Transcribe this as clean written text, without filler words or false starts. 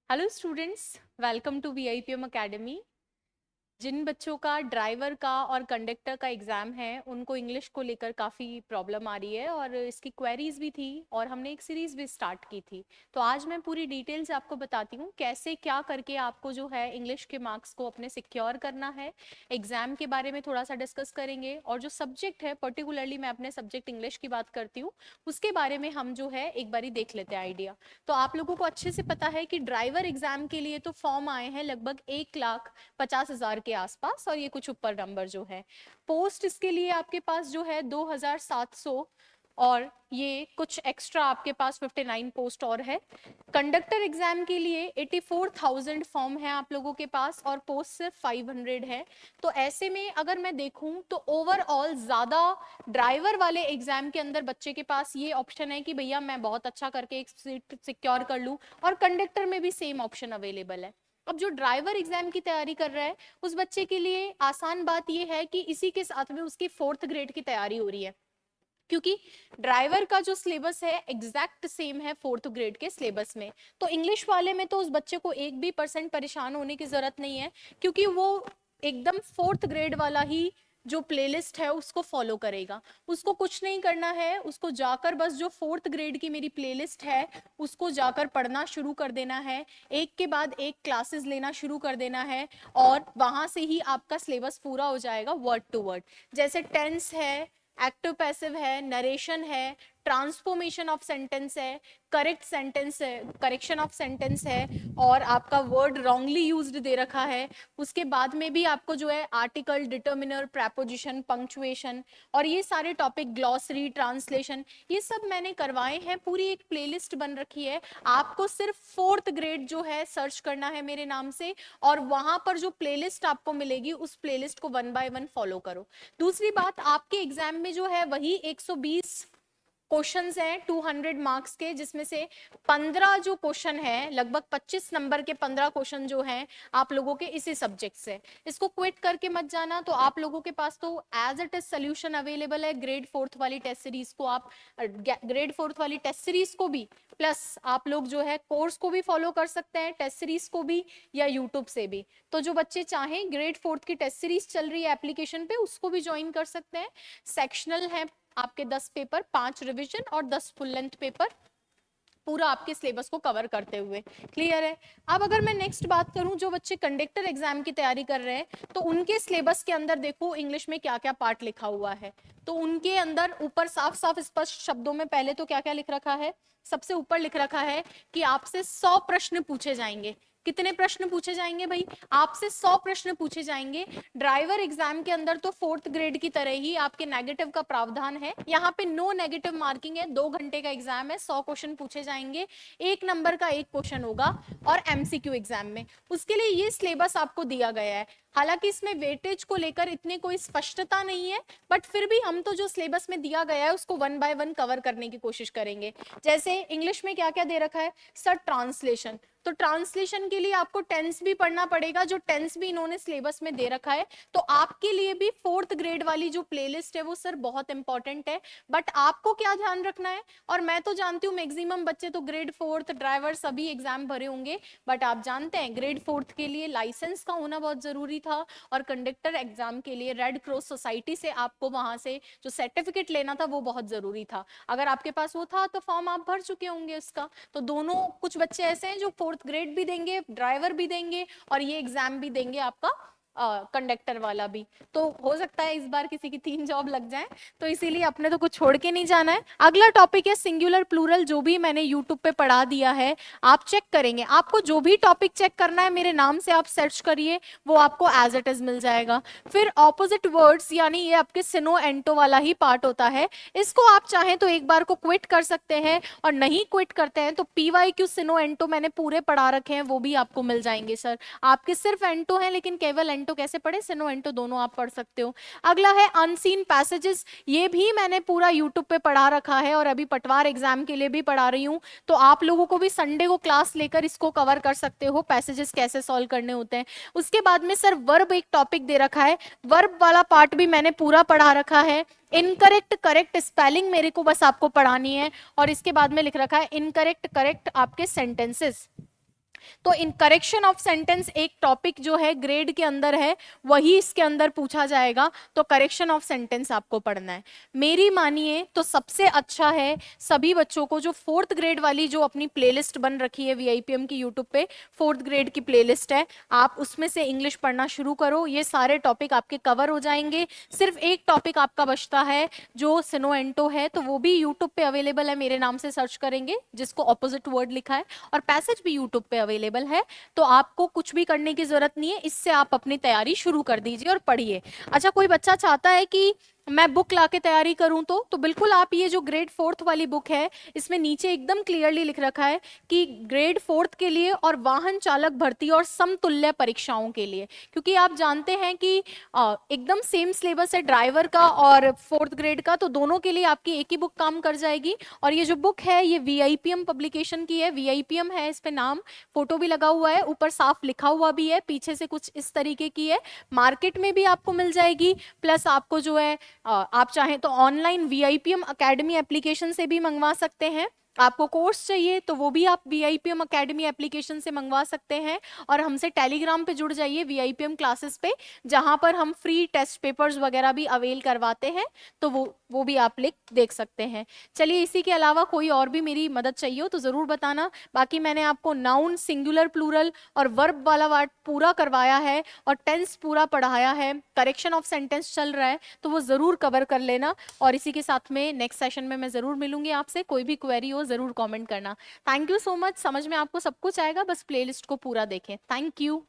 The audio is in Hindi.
Hello students, welcome to VIPM academy. जिन बच्चों का ड्राइवर का और कंडक्टर का एग्ज़ाम है उनको इंग्लिश को लेकर काफ़ी प्रॉब्लम आ रही है और इसकी क्वेरीज भी थी और हमने एक सीरीज़ भी स्टार्ट की थी। तो आज मैं पूरी डिटेल से आपको बताती हूँ कैसे क्या करके आपको जो है इंग्लिश के मार्क्स को अपने सिक्योर करना है। एग्ज़ाम के बारे में थोड़ा सा डिस्कस करेंगे और जो सब्जेक्ट है, पर्टिकुलरली मैं अपने सब्जेक्ट इंग्लिश की बात करती हूँ, उसके बारे में हम जो है एक बारी देख लेते हैं आइडिया। तो आप लोगों को अच्छे से पता है कि ड्राइवर एग्ज़ाम के लिए तो फॉर्म आए हैं लगभग 1,50,000 के आसपास और ये कुछ ऊपर नंबर जो है। पोस्ट इसके लिए आपके पास जो है 2,700 और ये कुछ एक्स्ट्रा आपके पास 59 पोस्ट और है। कंडक्टर एग्जाम के लिए 84,000 फॉर्म है आप लोगों के पास और पोस्ट सिर्फ 500 है। तो ऐसे में अगर मैं देखूं तो ओवरऑल ज्यादा ड्राइवर वाले एग्जाम के अंदर बच्चे के पास ये ऑप्शन है कि भैया मैं बहुत अच्छा करके एक सीट सिक्योर कर लूं, और कंडक्टर में भी सेम ऑप्शन अवेलेबल है। अब जो ड्राइवर एग्जाम की तैयारी कर रहा है उस बच्चे के लिए आसान बात यह है कि इसी के साथ में उसकी 4th ग्रेड की तैयारी हो रही है, क्योंकि ड्राइवर का जो सिलेबस है एग्जैक्ट सेम है 4th ग्रेड के सिलेबस में। तो इंग्लिश वाले में तो उस बच्चे को 1% परेशान होने की जरूरत नहीं है, क्योंकि वो एकदम 4th ग्रेड वाला ही जो प्लेलिस्ट है उसको फॉलो करेगा। उसको कुछ नहीं करना है, उसको जाकर बस जो 4th ग्रेड की मेरी प्लेलिस्ट है उसको जाकर पढ़ना शुरू कर देना है, एक के बाद एक क्लासेस लेना शुरू कर देना है और वहां से ही आपका सिलेबस पूरा हो जाएगा वर्ड टू वर्ड। जैसे टेंस है, एक्टिव पैसिव है, नरेशन है, ट्रांसफॉर्मेशन ऑफ सेंटेंस है, करेक्ट सेंटेंस है, करेक्शन ऑफ सेंटेंस है, और आपका वर्ड रॉन्गली यूज्ड दे रखा है। उसके बाद में भी आपको जो है आर्टिकल, डिटर्मिनर, प्रेपोजिशन, पंक्चुएशन और ये सारे टॉपिक, ग्लॉसरी, ट्रांसलेशन, ये सब मैंने करवाए हैं। पूरी एक प्लेलिस्ट बन रखी है। आपको सिर्फ 4th ग्रेड जो है सर्च करना है मेरे नाम से और वहां पर जो प्लेलिस्ट आपको मिलेगी उस प्लेलिस्ट को 1 बाय 1 फॉलो करो। दूसरी बात, आपके एग्जाम में जो है वही 120 क्वेश्चंस हैं 200 मार्क्स के, जिसमें से 15 जो क्वेश्चन है, लगभग 25 नंबर के 15 क्वेश्चन जो हैं आप लोगों के इसी सब्जेक्ट से। इसको क्विट करके मत जाना। तो आप लोगों के पास तो as it is solution available है। ग्रेड 4th वाली टेस्ट सीरीज को आप ग्रेड 4th वाली टेस्ट सीरीज को भी, प्लस आप लोग जो है कोर्स को भी फॉलो कर सकते हैं, टेस्ट सीरीज को भी या यूट्यूब से भी। तो जो बच्चे चाहें, ग्रेड 4th की टेस्ट सीरीज चल रही है एप्लीकेशन पे, उसको भी ज्वाइन कर सकते हैं। सेक्शनल है आपके 10 पेपर, 5 रिवीजन और 10 फुल लेंथ पेपर, पूरा आपके सिलेबस को कवर करते हुए। क्लियर है? अब अगर मैं नेक्स्ट बात करूं, जो बच्चे कंडक्टर एग्जाम की तैयारी कर रहे हैं तो उनके सिलेबस के अंदर देखो इंग्लिश में क्या क्या पार्ट लिखा हुआ है। तो उनके अंदर ऊपर साफ साफ स्पष्ट शब्दों में पहले तो क्या क्या लिख रखा है, सबसे ऊपर लिख रखा है कि आपसे 100 प्रश्न पूछे जाएंगे। कितने प्रश्न पूछे जाएंगे भाई? आपसे 100 प्रश्न पूछे जाएंगे। ड्राइवर एग्जाम के अंदर तो 4th ग्रेड की तरह ही आपके नेगेटिव का प्रावधान है। यहाँ पे नो नेगेटिव मार्किंग है। 2 घंटे का एग्जाम है, 100 क्वेश्चन पूछे जाएंगे, 1 नंबर का 1 क्वेश्चन होगा और एमसीक्यू एग्जाम में। उसके लिए ये सिलेबस आपको दिया गया है। हालांकि इसमें वेटेज को लेकर इतनी कोई स्पष्टता नहीं है, बट फिर भी हम तो जो सिलेबस में दिया गया है उसको 1 बाय 1 कवर करने की कोशिश करेंगे। जैसे इंग्लिश में क्या क्या दे रखा है सर? ट्रांसलेशन। तो ट्रांसलेशन के लिए आपको टेंस भी पढ़ना पड़ेगा, जो टेंस भी इन्होंने सिलेबस में दे रखा है। तो आपके लिए भी 4th ग्रेड वाली जो प्लेलिस्ट है वो सर बहुत इंपॉर्टेंट है। बट आपको क्या ध्यान रखना है, और मैं तो जानती हूँ मैक्सिमम बच्चे तो ग्रेड 4th ड्राइवर सभी एग्जाम भरे होंगे, बट आप जानते हैं ग्रेड 4th के लिए लाइसेंस का होना बहुत जरूरी था, और कंडक्टर एग्जाम के लिए रेड क्रॉस सोसाइटी से आपको वहां से जो सर्टिफिकेट लेना था वो बहुत जरूरी था। अगर आपके पास वो था तो फॉर्म आप भर चुके होंगे उसका। तो दोनों, कुछ बच्चे ऐसे हैं जो 4th ग्रेड भी देंगे, ड्राइवर भी देंगे और ये एग्जाम भी देंगे आपका कंडक्टर वाला भी। तो हो सकता है इस बार किसी की 3 जॉब लग जाए, तो इसीलिए अपने तो कुछ छोड़ के नहीं जाना है। अगला टॉपिक है सिंगुलर प्लूरल, जो भी मैंने यूट्यूब पे पढ़ा दिया है आप चेक करेंगे। आपको जो भी टॉपिक चेक करना है मेरे नाम से आप सर्च करिए, वो आपको एज इट इज मिल जाएगा। फिर ऑपोजिट वर्ड्स, यानी ये आपके सिनो एंटो वाला ही पार्ट होता है। इसको आप चाहें तो एक बार को क्विट कर सकते हैं, और नहीं क्विट करते हैं तो पीवाईक्यू सिनो एंटो मैंने पूरे पढ़ा रखे हैं, वो भी आपको मिल जाएंगे। सर आपके सिर्फ एंटो हैं लेकिन केवल एंटो कैसे पढ़े, सिनो एंटो दोनों आप पढ़ सकते हो। अगला है अनसीन पैसेजेस, ये भी मैंने पूरा यूट्यूब पे पढ़ा रखा है और अभी पटवार एग्जाम के लिए भी पढ़ा रही हूँ। तो आप लोगों को भी संडे को क्लास लेकर इसको कवर कर सकते हो, पैसेजेस कैसे सॉल्व करने होते हैं। उसके बाद में सर वर्ब एक टॉपिक दे रखा है, वर्ब वाला पार्ट भी मैंने पूरा पढ़ा रखा है। इनकरेक्ट करेक्ट स्पेलिंग मेरे को बस आपको पढ़ानी है, और इसके बाद में लिख रखा है इनकरेक्ट करेक्ट आपके सेंटेंसेस। तो इन करेक्शन ऑफ सेंटेंस एक टॉपिक जो है ग्रेड के अंदर है, वही इसके अंदर पूछा जाएगा, तो करेक्शन ऑफ सेंटेंस आपको पढ़ना है। मेरी मानिए तो सबसे अच्छा है सभी बच्चों को जो फोर्थ ग्रेड वाली जो अपनी प्लेलिस्ट बन रखी है वीआईपीएम की यूट्यूब पे, फोर्थ ग्रेड की प्लेलिस्ट है, आप उसमें से इंग्लिश पढ़ना शुरू करो, ये सारे टॉपिक आपके कवर हो जाएंगे। सिर्फ एक टॉपिक आपका बचता है जो सिनोएंटो है, तो वो भी यूट्यूब पे अवेलेबल है, मेरे नाम से सर्च करेंगे जिसको ऑपोजिट वर्ड लिखा है, और पैसेज भी यूट्यूब पे अवेलेबल है। तो आपको कुछ भी करने की जरूरत नहीं है, इससे आप अपनी तैयारी शुरू कर दीजिए और पढ़िए। अच्छा, कोई बच्चा चाहता है कि मैं बुक लाके तैयारी करूं, तो बिल्कुल आप ये जो ग्रेड फोर्थ वाली बुक है, इसमें नीचे एकदम क्लियरली लिख रखा है कि ग्रेड फोर्थ के लिए और वाहन चालक भर्ती और समतुल्य परीक्षाओं के लिए, क्योंकि आप जानते हैं कि एकदम सेम सिलेबस है ड्राइवर का और फोर्थ ग्रेड का, तो दोनों के लिए आपकी एक ही बुक काम कर जाएगी। और ये जो बुक है ये वीआईपीएम पब्लिकेशन की है, वीआईपीएम है इस पे नाम, फोटो भी लगा हुआ है, ऊपर साफ लिखा हुआ भी है, पीछे से कुछ इस तरीके की है, मार्केट में भी आपको मिल जाएगी। प्लस आपको जो है आप चाहें तो ऑनलाइन वीआईपीएम एकेडमी एप्लीकेशन से भी मंगवा सकते हैं। आपको कोर्स चाहिए तो वो भी आप वीआईपीएम एकेडमी एप्लीकेशन से मंगवा सकते हैं, और हमसे टेलीग्राम पे जुड़ जाइए वीआईपीएम क्लासेस पे, जहां पर हम फ्री टेस्ट पेपर्स वगैरह भी अवेल करवाते हैं, तो वो भी आप लिख देख सकते हैं। चलिए, इसी के अलावा कोई और भी मेरी मदद चाहिए हो तो जरूर बताना। बाकी मैंने आपको नाउन, सिंगुलर, प्लूरल और वर्ब वाला पार्ट पूरा करवाया है, और टेंस पूरा पढ़ाया है, करेक्शन ऑफ सेंटेंस चल रहा है, तो वो जरूर कवर कर लेना। और इसी के साथ में नेक्स्ट सेशन में मैं जरूर मिलूंगी आपसे, कोई भी क्वेरी हो जरूर कमेंट करना। थैंक यू सो मच, समझ में आपको सब कुछ आएगा, बस प्लेलिस्ट को पूरा देखें। Thank you.